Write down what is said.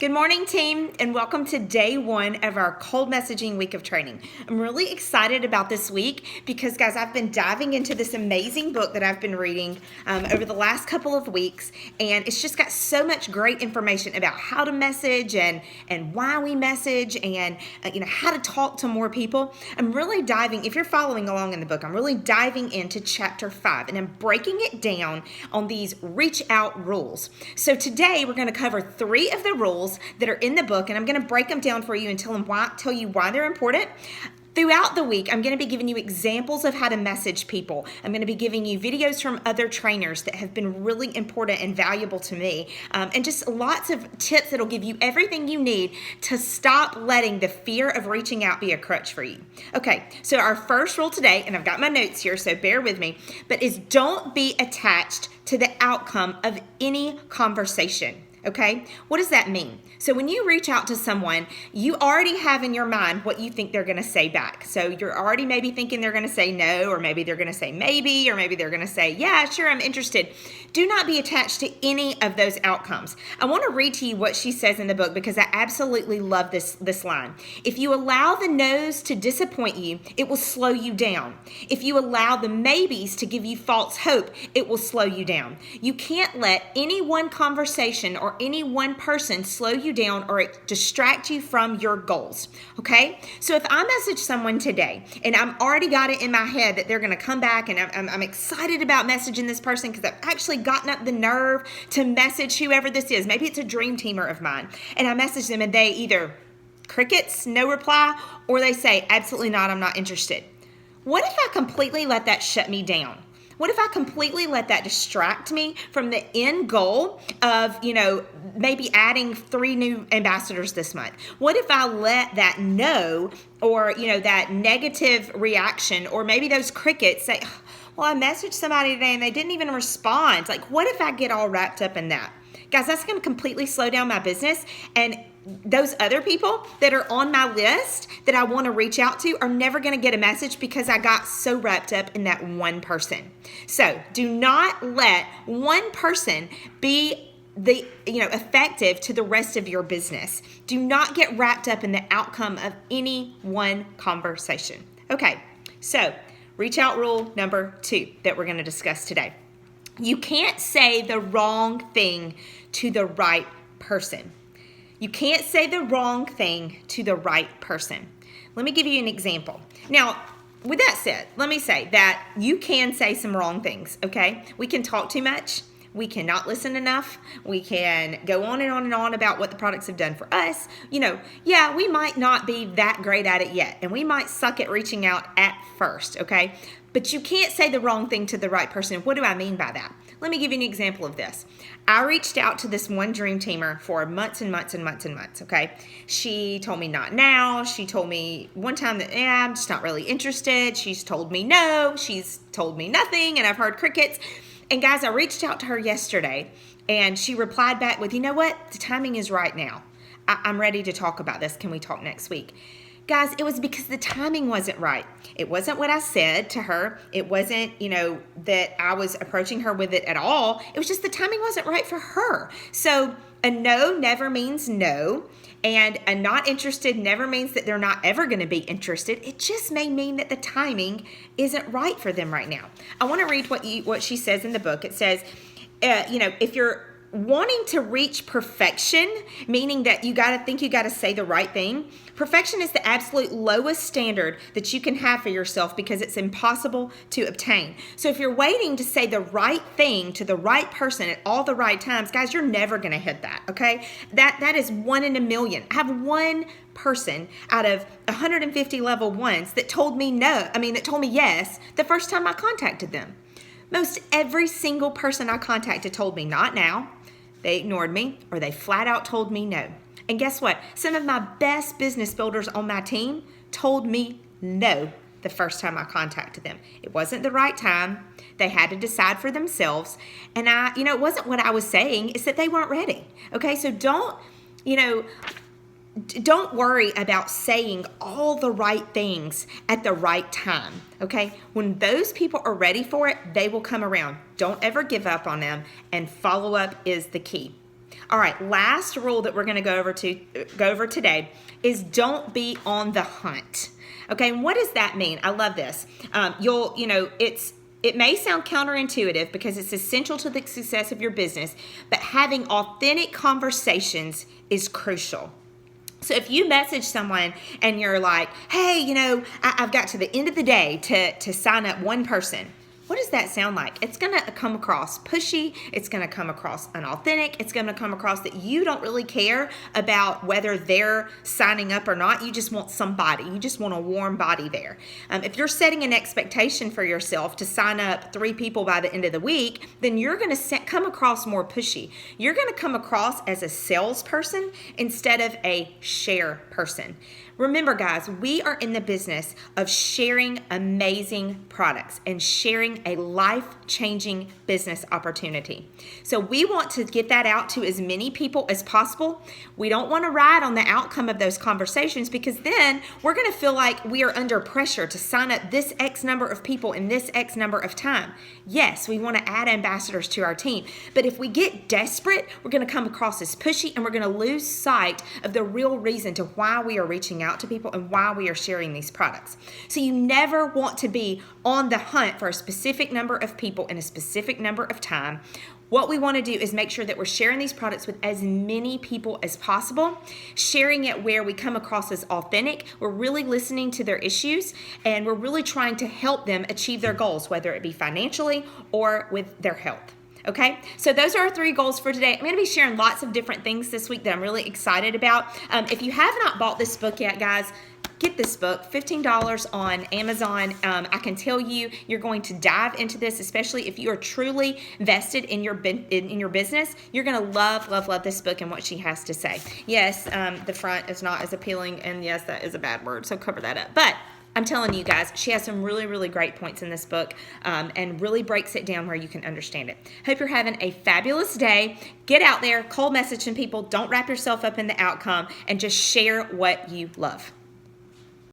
Good morning, team, and welcome to day one of our cold messaging week of training. I'm really excited about this week because, guys, I've been diving into this amazing book that I've been reading over the last couple of weeks, and it's just got so much great information about how to message and why we message and how to talk to more people. I'm really diving, if you're following along in the book, I'm really diving into chapter 5, and I'm breaking it down on these reach out rules. So today we're going to cover 3 of the rules that are in the book, and I'm going to break them down for you and tell you why they're important. Throughout the week, I'm going to be giving you examples of how to message people. I'm going to be giving you videos from other trainers that have been really important and valuable to me, and just lots of tips that'll give you everything you need to stop letting the fear of reaching out be a crutch for you. Okay, so our first rule today, and I've got my notes here, so bear with me, but is don't be attached to the outcome of any conversation. Okay, what does that mean? So when you reach out to someone, you already have in your mind what you think they're going to say back. So you're already maybe thinking they're going to say no, or maybe they're going to say maybe, or maybe they're going to say, yeah, sure, I'm interested. Do not be attached to any of those outcomes. I want to read to you what she says in the book because I absolutely love this line. If you allow the no's to disappoint you, it will slow you down. If you allow the maybes to give you false hope, it will slow you down. You can't let any one conversation or any one person slow you down or distract you from your goals. Okay? So if I message someone today and I'm already got it in my head that they're going to come back, and I'm excited about messaging this person because I've actually gotten up the nerve to message whoever this is. Maybe it's a dream teamer of mine, and I message them and they either crickets, no reply, or they say, absolutely not, I'm not interested. What if I completely let that shut me down? What if I completely let that distract me from the end goal of, maybe adding 3 new ambassadors this month? What if I let that no, or, that negative reaction, or maybe those crickets say, well, I messaged somebody today and they didn't even respond. Like, what if I get all wrapped up in that? Guys, that's going to completely slow down my business, and those other people that are on my list that I want to reach out to are never going to get a message because I got so wrapped up in that one person. So do not let one person be effective to the rest of your business. Do not get wrapped up in the outcome of any one conversation. Okay, so reach out rule number 2 that we're going to discuss today. You can't say the wrong thing to the right person. You can't say the wrong thing to the right person. Let me give you an example. Now, with that said, let me say that you can say some wrong things, okay? We can talk too much. We cannot listen enough. We can go on and on and on about what the products have done for us. We might not be that great at it yet, and we might suck at reaching out at first, okay? But you can't say the wrong thing to the right person. What do I mean by that? Let me give you an example of this. I reached out to this one dream teamer for months and months and months and months, okay? She told me not now. She told me one time that, I'm just not really interested. She's told me no. She's told me nothing, and I've heard crickets. And guys, I reached out to her yesterday, and she replied back with, you know what? The timing is right now. I'm ready to talk about this. Can we talk next week? Guys, it was because the timing wasn't right. It wasn't what I said to her. It wasn't, that I was approaching her with it at all. It was just the timing wasn't right for her. So a no never means no, and a not interested never means that they're not ever going to be interested. It just may mean that the timing isn't right for them right now. I want to read what she says in the book. It says, if you're wanting to reach perfection, meaning that you got to say the right thing. Perfection is the absolute lowest standard that you can have for yourself because it's impossible to obtain. So if you're waiting to say the right thing to the right person at all the right times, guys, you're never going to hit that, okay? That is 1 in a million. I have one person out of 150 level ones that told me yes the first time I contacted them. Most every single person I contacted told me not now. They ignored me, or they flat out told me no. And guess what? Some of my best business builders on my team told me no the first time I contacted them. It wasn't the right time. They had to decide for themselves. And it wasn't what I was saying. It's that they weren't ready. Okay, so don't worry about saying all the right things at the right time, okay? When those people are ready for it, they will come around. Don't ever give up on them, and follow up is the key. All right, last rule that we're going to go over today is don't be on the hunt. Okay, and what does that mean? I love this. It may sound counterintuitive because it's essential to the success of your business, but having authentic conversations is crucial. So if you message someone and you're like, hey, I've got to the end of the day to sign up one person. What does that sound like? It's going to come across pushy. It's going to come across unauthentic. It's going to come across that you don't really care about whether they're signing up or not. You just want somebody. You just want a warm body there. If you're setting an expectation for yourself to sign up 3 people by the end of the week, then you're going to come across more pushy. You're going to come across as a salesperson instead of a share person. Remember, guys, we are in the business of sharing amazing products and sharing a life-changing business opportunity. So we want to get that out to as many people as possible. We don't want to ride on the outcome of those conversations because then we're going to feel like we are under pressure to sign up this X number of people in this X number of time. Yes, we want to add ambassadors to our team, but if we get desperate, we're going to come across as pushy and we're going to lose sight of the real reason to why we are reaching out to people and why we are sharing these products. So you never want to be on the hunt for a specific number of people in a specific number of time. What we want to do is make sure that we're sharing these products with as many people as possible, sharing it where we come across as authentic. We're really listening to their issues and we're really trying to help them achieve their goals, whether it be financially or with their health. Okay, so those are our 3 goals for today. I'm going to be sharing lots of different things this week that I'm really excited about. If you have not bought this book yet, guys, get this book, $15 on Amazon. I can tell you, you're going to dive into this, especially if you are truly vested in your business. You're going to love this book and what she has to say. Yes, the front is not as appealing, and yes, that is a bad word, so cover that up. But I'm telling you guys, she has some really, really great points in this book and really breaks it down where you can understand it. Hope you're having a fabulous day. Get out there, cold message some people. Don't wrap yourself up in the outcome and just share what you love.